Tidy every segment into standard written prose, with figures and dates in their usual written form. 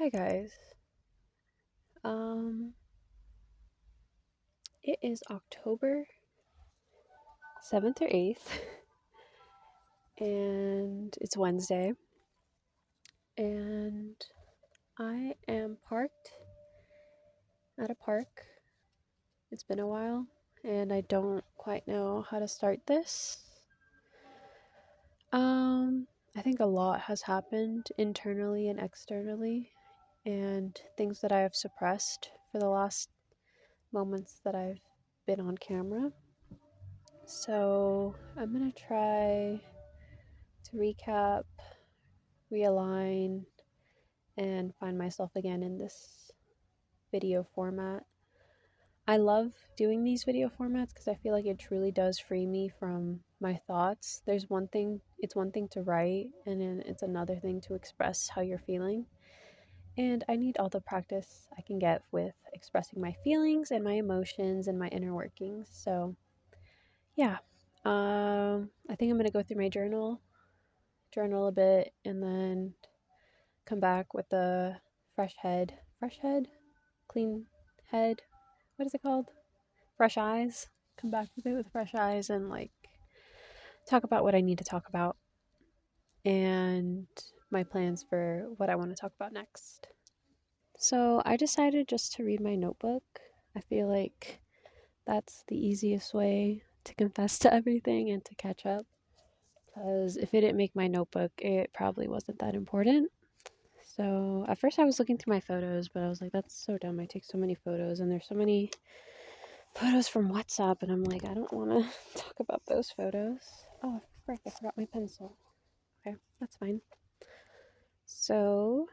Hi guys. Um it is October 7th or 8th and it's Wednesday and I am parked at a park. It's been a while and I don't quite know how to start this. I think a lot has happened internally and externally and things that I have suppressed for the last moments that I've been on camera. So, I'm going to try to recap, realign, and find myself again in this video format. I love doing these video formats because I feel like it truly does free me from my thoughts. It's one thing to write, and then it's another thing to express how you're feeling. And I need all the practice I can get with expressing my feelings and my emotions and my inner workings. So, yeah. I think I'm going to go through my journal a bit, and then come back with a fresh head, clean head. What is it called? Fresh eyes. Come back with it with fresh eyes and talk about what I need to talk about and my plans for what I want to talk about next. So I decided just to read my notebook. I feel like that's the easiest way to confess to everything and to catch up. Because if it didn't make my notebook, it probably wasn't that important. So at first I was looking through my photos, but I was like, that's so dumb. I take so many photos and there's so many photos from WhatsApp, and I'm like, I don't want to talk about those photos. Oh, frick, I forgot my pencil. Okay, that's fine. So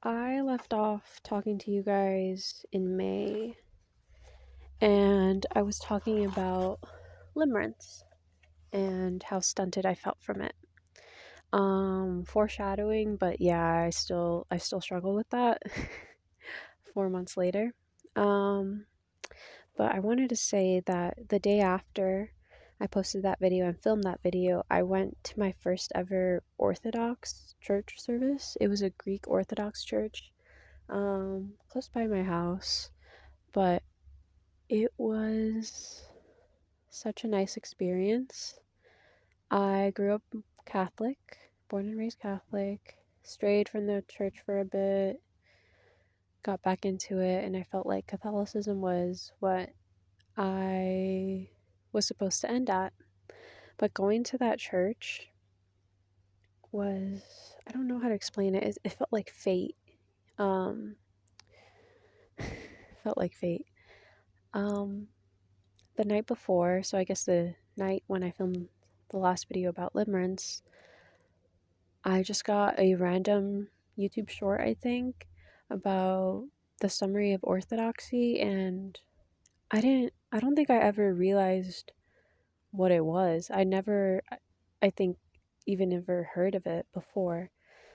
I left off talking to you guys in May, and I was talking about limerence and how stunted I felt from it. Foreshadowing, but yeah, I still struggle with that 4 months later. Um, but I wanted to say that the day after I posted that video and filmed that video, I went to my first ever Orthodox church service. It was a Greek Orthodox church, close by my house, but it was such a nice experience. I grew up Catholic, born and raised Catholic, strayed from the church for a bit, got back into it, and I felt like Catholicism was what I was supposed to end at. But going to that church was, I don't know how to explain it. It felt like fate. Um, felt like fate. Um, the night before, so I guess the night when I filmed the last video about limerence, I just got a random YouTube short, I think, about the summary of orthodoxy, and I don't think I ever realized what it was. I think, even ever heard of it before.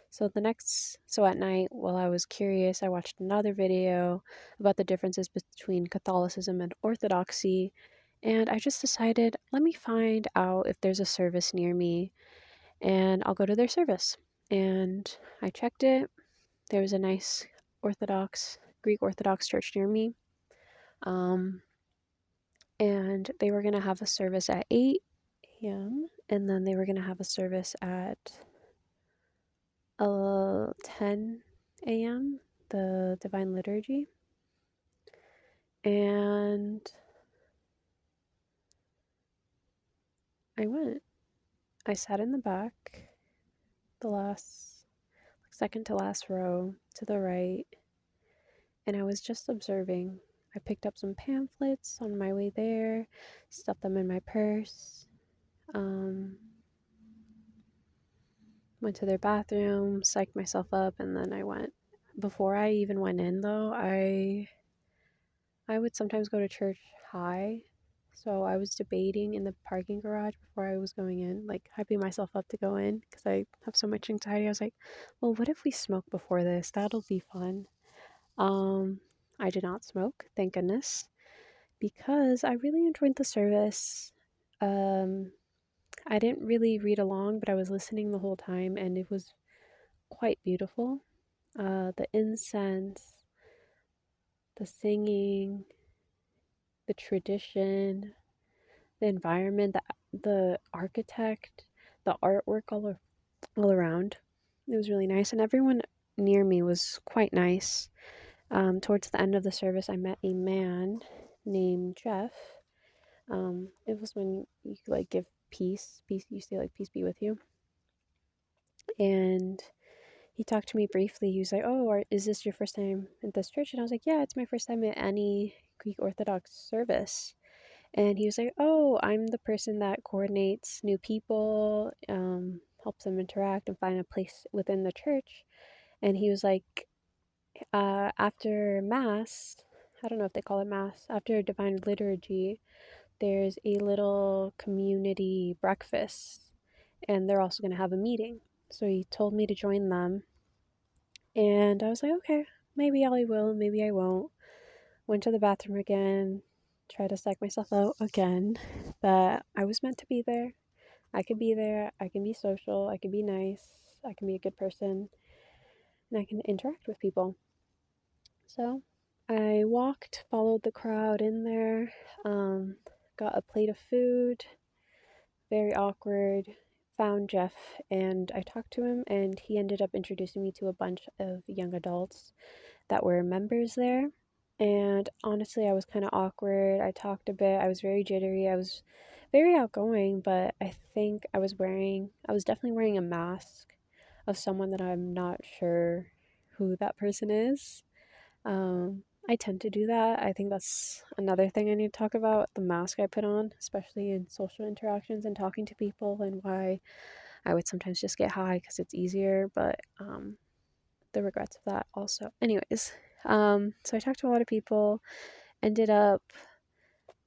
So at night, while I was curious, I watched another video about the differences between Catholicism and Orthodoxy, and I just decided, let me find out if there's a service near me, and I'll go to their service. And I checked it. There was a nice Greek Orthodox church near me. Um, and they were going to have a service at 8 a.m., and then they were going to have a service at 10 a.m., the Divine Liturgy. And I went. I sat in the back, the last, second to last row to the right, and I was just observing. I picked up some pamphlets on my way there, stuffed them in my purse, um, went to their bathroom, psyched myself up, and then I went. Before I even went in, though, I would sometimes go to church high. So I was debating in the parking garage before I was going in, like hyping myself up to go in because I have so much anxiety. I was like, well, what if we smoke before this? That'll be fun. Um, I did not smoke, thank goodness, because I really enjoyed the service. Um, I didn't really read along, but I was listening the whole time, and it was quite beautiful. The incense, the singing, the tradition, the environment, the architect, the artwork all around. It was really nice, and everyone near me was quite nice. Towards the end of the service, I met a man named Jeff. It was when you like give peace. You say like peace be with you, and he talked to me briefly. He was like, "Oh, is this your first time at this church?" And I was like, "Yeah, it's my first time at any Greek Orthodox service." And he was like, "Oh, I'm the person that coordinates new people, helps them interact and find a place within the church." And he was like, after Mass, I don't know if they call it Mass, after Divine Liturgy, there's a little community breakfast, and they're also going to have a meeting. So he told me to join them, and I was like, okay, maybe I will, maybe I won't. Went to the bathroom again, tried to psych myself out again, but I was meant to be there. I could be there, I can be social, I can be nice, I can be a good person, and I can interact with people. So I walked, followed the crowd in there, got a plate of food, very awkward, found Jeff, and I talked to him, and he ended up introducing me to a bunch of young adults that were members there. And honestly, I was kind of awkward. I talked a bit. I was very jittery. I was very outgoing, but I think I was definitely wearing a mask of someone that I'm not sure who that person is. I tend to do that. I think that's another thing I need to talk about, the mask I put on, especially in social interactions and talking to people, and why I would sometimes just get high because it's easier, but the regrets of that also. Anyways, so I talked to a lot of people, ended up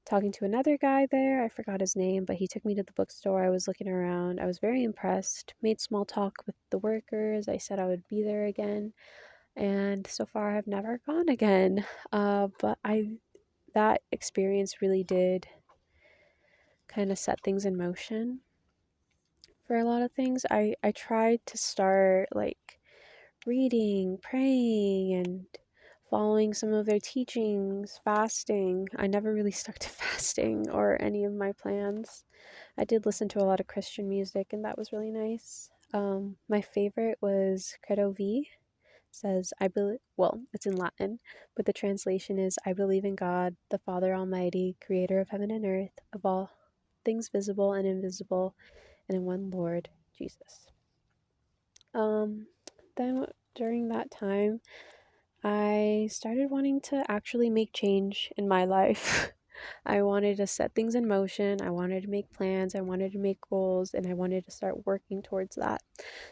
talking to another guy there. I forgot his name, but he took me to the bookstore. I was looking around. I was very impressed. Made small talk with the workers. I said I would be there again. And so far I've never gone again. But that experience really did kind of set things in motion for a lot of things. I tried to start like reading, praying, and following some of their teachings, fasting. I never really stuck to fasting or any of my plans. I did listen to a lot of Christian music, and that was really nice. My favorite was Credo V. Says, I believe, well, it's in Latin, but the translation is, I believe in God, the Father Almighty, creator of heaven and earth, of all things visible and invisible, and in one Lord, Jesus. Um, then during that time, I started wanting to actually make change in my life. I wanted to set things in motion. I wanted to make plans. I wanted to make goals, and I wanted to start working towards that.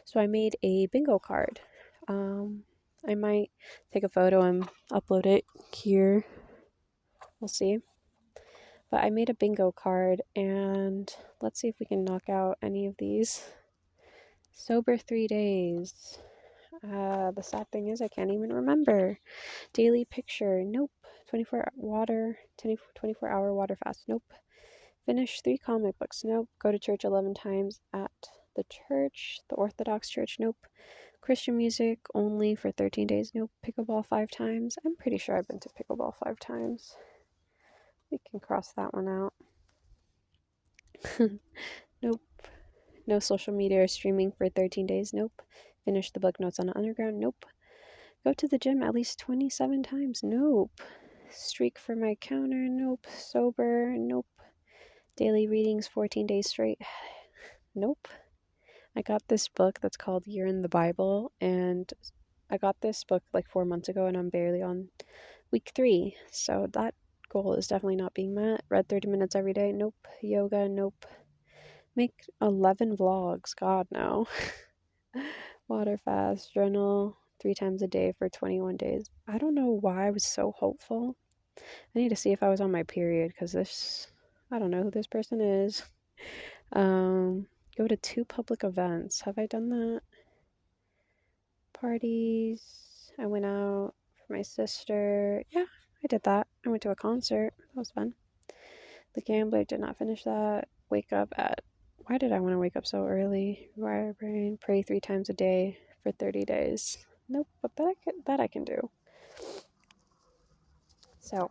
So I made a bingo card. I might take a photo and upload it here. We'll see. But I made a bingo card, and let's see if we can knock out any of these. Sober 3 days. The sad thing is I can't even remember. Daily picture. Nope. 24-hour water fast. Nope. Finish 3 comic books. Nope. Go to church 11 times at the church, the Orthodox church. Nope. Christian music only for 13 days. Nope. Pickleball 5 times. I'm pretty sure I've been to pickleball 5 times. We can cross that one out. Nope. No social media or streaming for 13 days. Nope. Finish the book Notes on the Underground. Nope. Go to the gym at least 27 times. Nope. Streak for my counter. Nope. Sober. Nope. Daily readings 14 days straight. Nope. I got this book that's called Year in the Bible, and I got this book like 4 months ago, and I'm barely on week 3. So that goal is definitely not being met. Read 30 minutes every day. Nope. Yoga. Nope. Make 11 vlogs. God, no. Water fast. Journal 3 times a day for 21 days. I don't know why I was so hopeful. I need to see if I was on my period, because I don't know who this person is. Go to 2 public events. Have I done that? Parties. I went out for my sister. Yeah, I did that. I went to a concert. That was fun. The Gambler, did not finish that. Wake up at, why did I want to wake up so early? Rewire brain. Pray 3 times a day for 30 days. Nope, but that I can do. So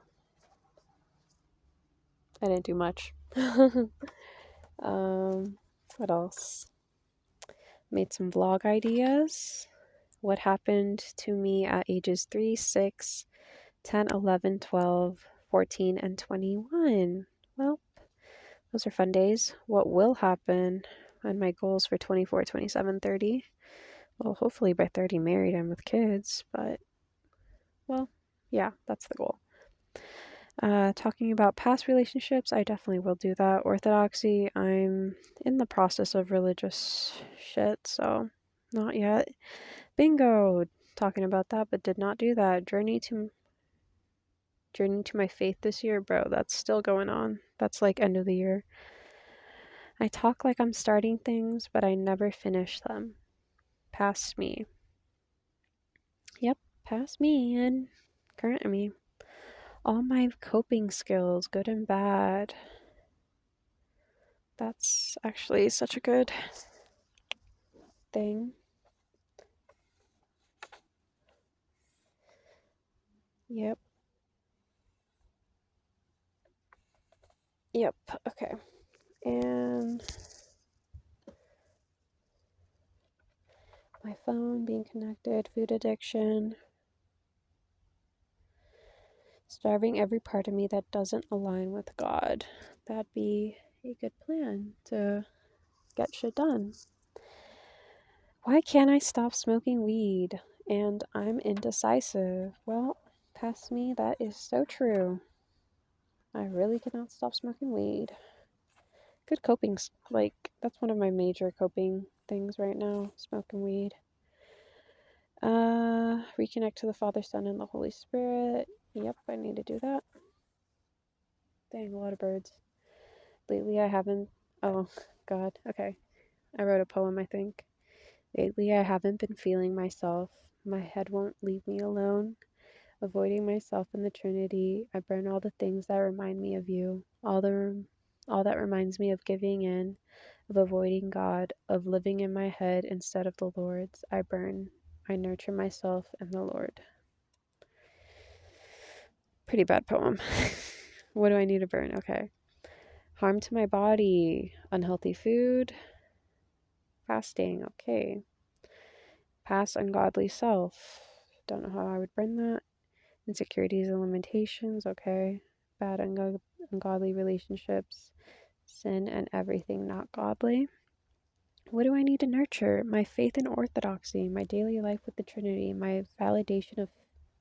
I didn't do much. What else? Made some vlog ideas. What happened to me at ages 3, 6, 10, 11, 12, 14, and 21. Well, those are fun days. What will happen, and my goals for 24, 27, 30. Well, hopefully by 30 married and with kids, but, well, yeah, that's the goal. Talking about past relationships, I definitely will do that. Orthodoxy, I'm in the process of religious shit, so not yet. Bingo! Talking about that, but did not do that. Journey to my faith this year, bro, that's still going on. That's like end of the year. I talk like I'm starting things, but I never finish them. Past me. Yep, past me and current me. All my coping skills, good and bad. That's actually such a good thing. Yep. Yep, okay. And my phone being connected, food addiction, starving every part of me that doesn't align with God. That'd be a good plan to get shit done. Why can't I stop smoking weed? And I'm indecisive. Well, past me, that is so true. I really cannot stop smoking weed. Good coping, like, that's one of my major coping things right now, smoking weed. Reconnect to the Father, Son, and the Holy Spirit. Yep, I need to do that. Dang, a lot of birds. Lately I haven't, oh, God, okay. I wrote a poem, I think. Lately I haven't been feeling myself. My head won't leave me alone. Avoiding myself in the Trinity, I burn all the things that remind me of you. All that reminds me of giving in, of avoiding God, of living in my head instead of the Lord's. I burn. I nurture myself and the Lord. Pretty bad poem. What do I need to burn? Okay. Harm to my body, unhealthy food, fasting. Okay. Past ungodly self. Don't know how I would burn that. Insecurities and limitations. Okay. Bad ungodly relationships, sin and everything not godly. What do I need to nurture? My faith in orthodoxy, my daily life with the Trinity, my validation of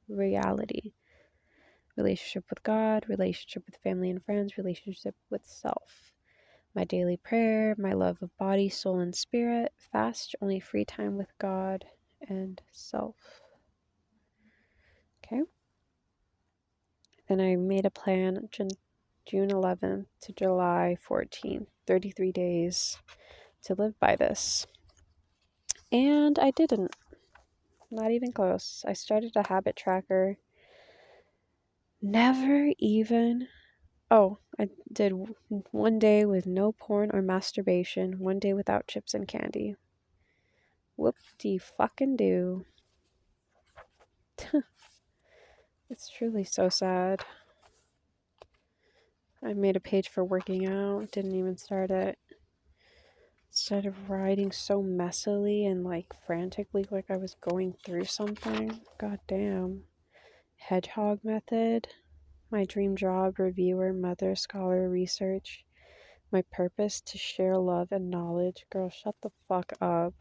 reality, relationship with God, relationship with family and friends, relationship with self, my daily prayer, my love of body, soul, and spirit, fast, only free time with God and self. Okay. Then I made a plan June 11th to July 14th, 33 days to live by this. And I didn't. Not even close. I started a habit tracker. Never even. Oh, I did one day with no porn or masturbation, one day without chips and candy. Whoop-de-fucking-do. It's truly so sad. I made a page for working out, didn't even start it. Started writing so messily and like frantically, like I was going through something. God damn. Hedgehog method. My dream job, reviewer, mother, scholar, research. My purpose to share love and knowledge. Girl, shut the fuck up.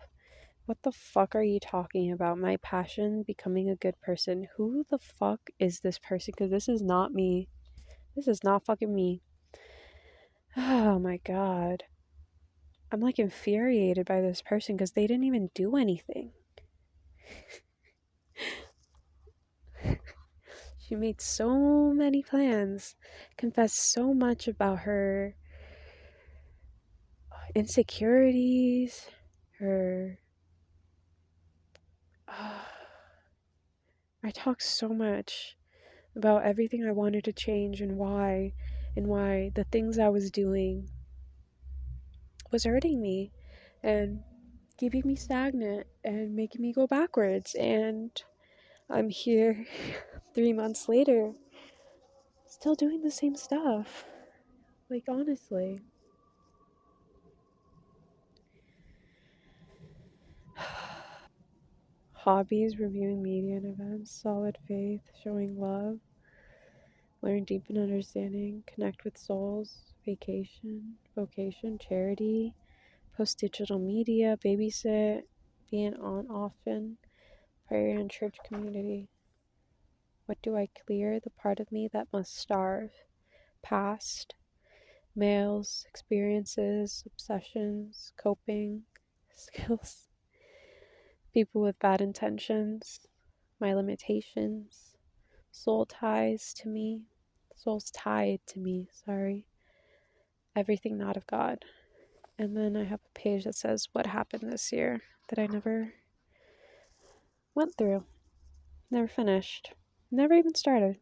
What the fuck are you talking about? My passion, becoming a good person. Who the fuck is this person? Because this is not me. This is not fucking me. Oh my god. I'm like infuriated by this person because they didn't even do anything. She made so many plans, confessed so much about her insecurities, her. I talked so much about everything I wanted to change and why the things I was doing was hurting me. And keeping me stagnant and making me go backwards. And I'm here 3 months later, still doing the same stuff. Like, honestly. Hobbies, reviewing media and events, solid faith, showing love, learn, deepen understanding, connect with souls, vacation, vocation, charity, post digital media, babysit, being on often, prayer and church community. What do I clear? The part of me that must starve. Past, males, experiences, obsessions, coping, skills, people with bad intentions, my limitations, soul's tied to me, everything not of God. And then I have a page that says what happened this year that I never went through, never finished, never even started.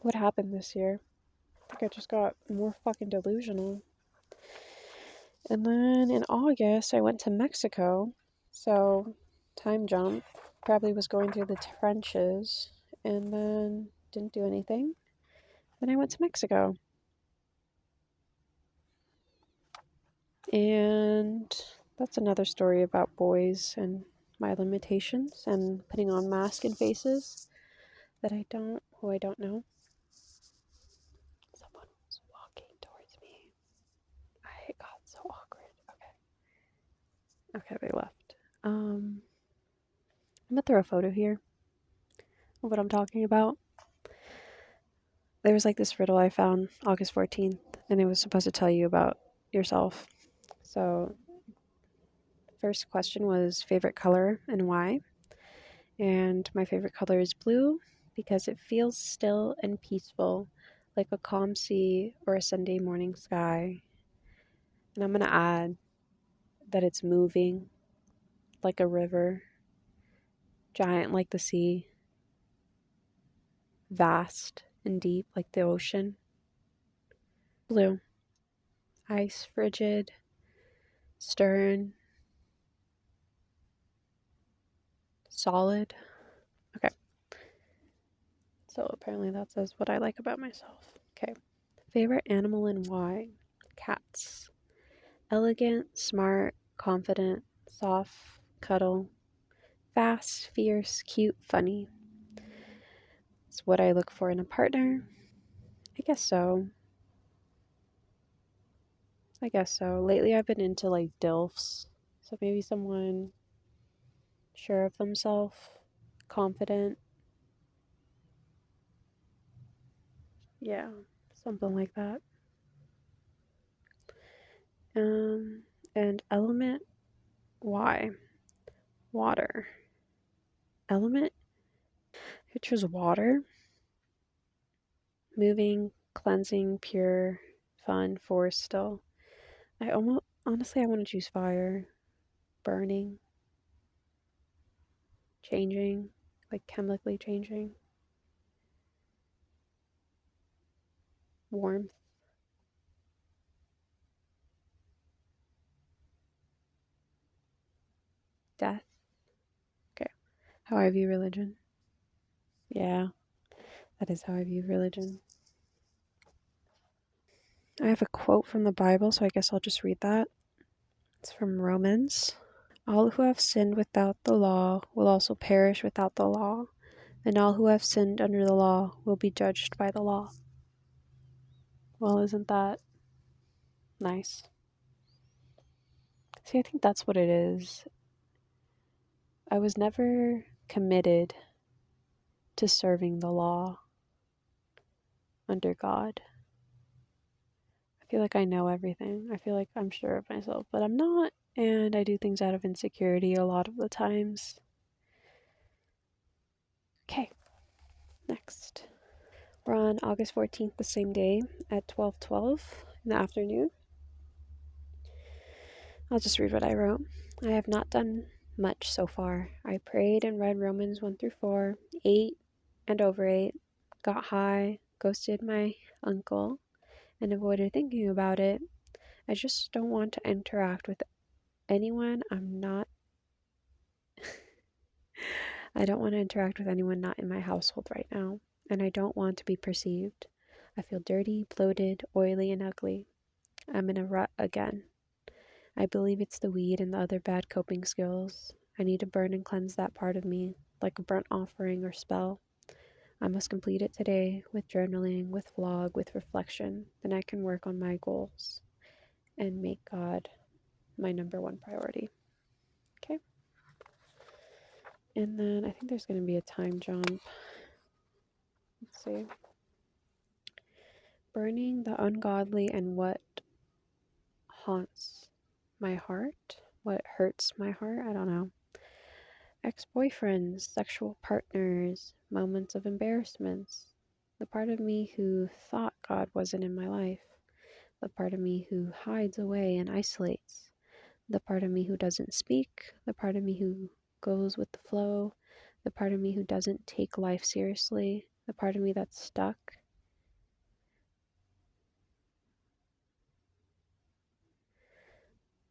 What happened this year? I think I just got more fucking delusional. And then in August, I went to Mexico. So, time jump. Probably was going through the trenches and then didn't do anything. Then I went to Mexico. And that's another story about boys and my limitations and putting on masks and faces who I don't know. Someone was walking towards me. I got so awkward. Okay, they left. I'm gonna throw a photo here of what I'm talking about. There was like this riddle I found August 14th, and it was supposed to tell you about yourself. So, the first question was favorite color and why. And my favorite color is blue because it feels still and peaceful, like a calm sea or a Sunday morning sky. And I'm going to add that it's moving like a river, giant like the sea, vast and deep like the ocean. Blue, ice, frigid, stern, solid. Okay. So apparently that says what I like about myself. Okay. Favorite animal and why? Cats. Elegant, smart, confident, soft, cuddle, fast, fierce, cute, funny. It's what I look for in a partner. I guess so. Lately I've been into like DILFs. So maybe someone sure of themselves, confident. Yeah, something like that. And element, why? Water. Element, I choose water. Moving, cleansing, pure, fun, forest still. I want to choose fire. Burning, changing, like chemically changing. Warmth, death. Okay. How I view religion. Yeah, that is how I view religion. I have a quote from the Bible, so I guess I'll just read that. It's from Romans. All who have sinned without the law will also perish without the law, and all who have sinned under the law will be judged by the law. Well, isn't that nice? See, I think that's what it is. I was never committed to serving the law under God. I feel like I know everything. I feel like I'm sure of myself, but I'm not, and I do things out of insecurity a lot of the times. Okay, next. We're on August 14th, the same day, at 12:12 in the afternoon. I'll just read what I wrote. I have not done much so far. I prayed and read Romans 1 through 4, ate and overate, got high, ghosted my uncle, and avoided thinking about it. I just don't want to interact with anyone I don't want to interact with anyone not in my household right now, and I don't want to be perceived. I feel dirty, bloated, oily, and ugly. I'm in a rut again. I believe it's the weed and the other bad coping skills. I need to burn and cleanse that part of me, like a burnt offering or spell. I must complete it today with journaling, with vlog, with reflection. Then I can work on my goals and make God my number one priority. Okay? And then I think there's going to be a time jump. Let's see. Burning the ungodly and what haunts my heart, what hurts my heart, I don't know. Ex-boyfriends, sexual partners, moments of embarrassments, the part of me who thought God wasn't in my life, the part of me who hides away and isolates, the part of me who doesn't speak, the part of me who goes with the flow, the part of me who doesn't take life seriously, the part of me that's stuck.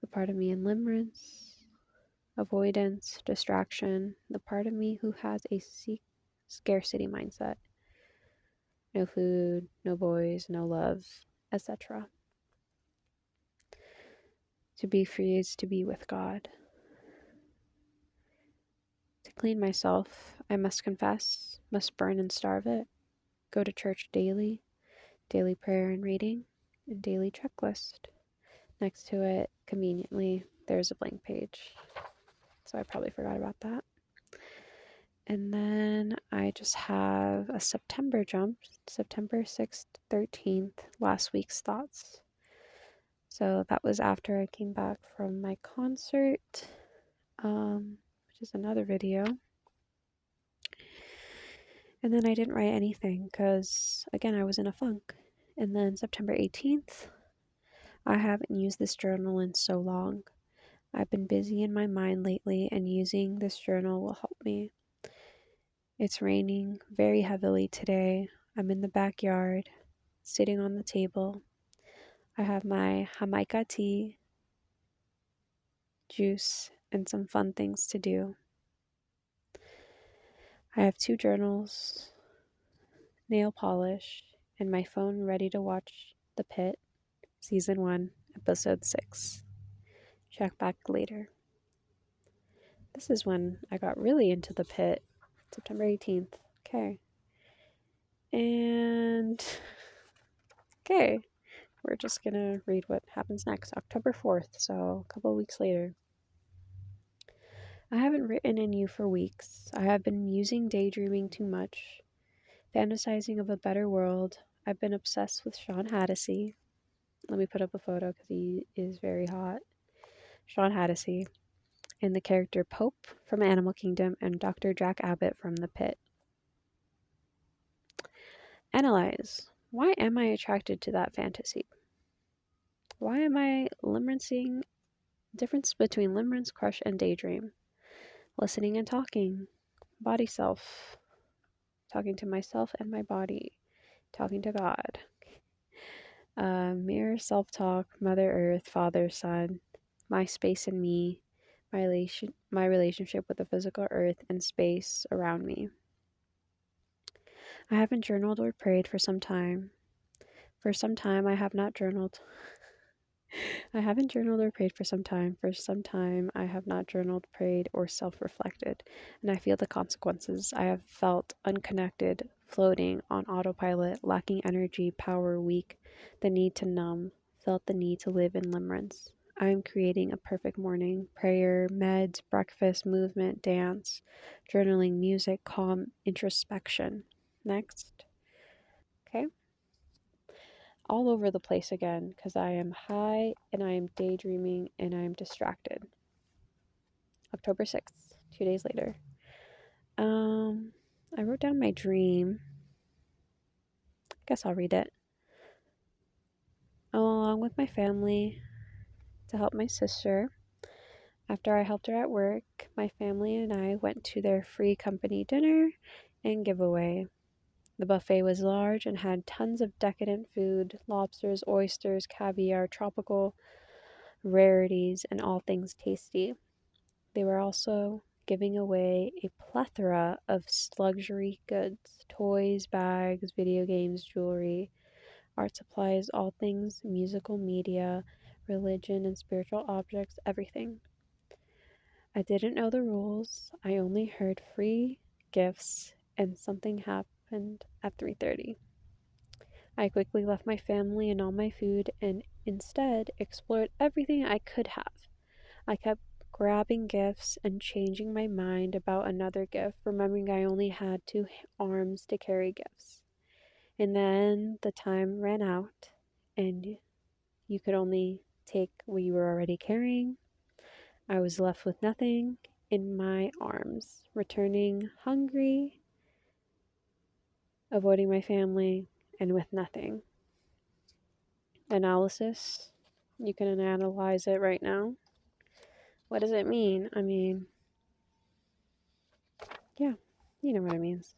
The part of me in limerence, avoidance, distraction, the part of me who has a scarcity mindset. No food, no boys, no love, etc. To be free is to be with God. To clean myself, I must confess, must burn and starve it, go to church daily, daily prayer and reading, and daily checklist. Next to it, conveniently, there's a blank page. So I probably forgot about that. And then I just have a September jump, September 6th, 13th, last week's thoughts. So that was after I came back from my concert, which is another video. And then I didn't write anything because, again, I was in a funk. And then September 18th, I haven't used this journal in so long. I've been busy in my mind lately, and using this journal will help me. It's raining very heavily today. I'm in the backyard, sitting on the table. I have my Jamaica tea, juice, and some fun things to do. I have 2 journals, nail polish, and my phone ready to watch The Pit, Season 1, Episode 6. Check back later. This is when I got really into The Pit, September 18th. Okay. And, okay, we're just gonna read what happens next. October 4th, so a couple weeks later. I haven't written in you for weeks. I have been using daydreaming too much, fantasizing of a better world. I've been obsessed with Sean Hattie. Let me put up a photo because he is very hot. Sean Hattie, and the character Pope from Animal Kingdom and Dr. Jack Abbott from The Pit. Analyze. Why am I attracted to that fantasy? Why am I limerancing? Difference between limerence, crush, and daydream. Listening and talking. Body self. Talking to myself and my body. Talking to God. Mirror, self-talk, Mother Earth, Father, Son, my space and me, my relationship with the physical earth and space around me. I haven't journaled or prayed for some time. For some time, I have not journaled. I haven't journaled or prayed for some time. For some time, I have not journaled, prayed, or self-reflected, and I feel the consequences. I have felt unconnected, floating on autopilot, lacking energy, power, weak, the need to numb, felt the need to live in limerence. I am creating a perfect morning. Prayer, meds, breakfast, movement, dance, journaling, music, calm, introspection. Next. Okay. All over the place again because I am high and I am daydreaming and I am distracted. October 6th, 2 days later. I wrote down my dream. I guess I'll read it. Along with my family to help my sister. After I helped her at work, my family and I went to their free company dinner and giveaway. The buffet was large and had tons of decadent food, lobsters, oysters, caviar, tropical rarities, and all things tasty. They were also giving away a plethora of luxury goods, toys, bags, video games, jewelry, art supplies, all things musical media, religion and spiritual objects, everything. I didn't know the rules. I only heard free gifts and something happened at 3:30. I quickly left my family and all my food and instead explored everything I could have. I kept grabbing gifts and changing my mind about another gift, remembering I only had two arms to carry gifts. And then the time ran out and you could only take what you were already carrying. I was left with nothing in my arms, returning hungry, avoiding my family, and with nothing. Analysis. You can analyze it right now. What does it mean? I mean, yeah, you know what it means.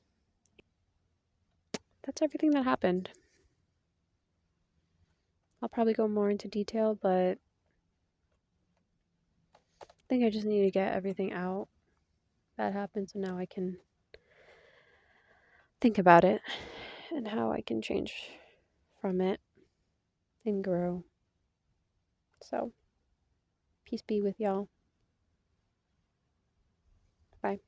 That's everything that happened. I'll probably go more into detail, but I think I just need to get everything out that happened so now I can think about it and how I can change from it and grow. So, peace be with y'all. Bye.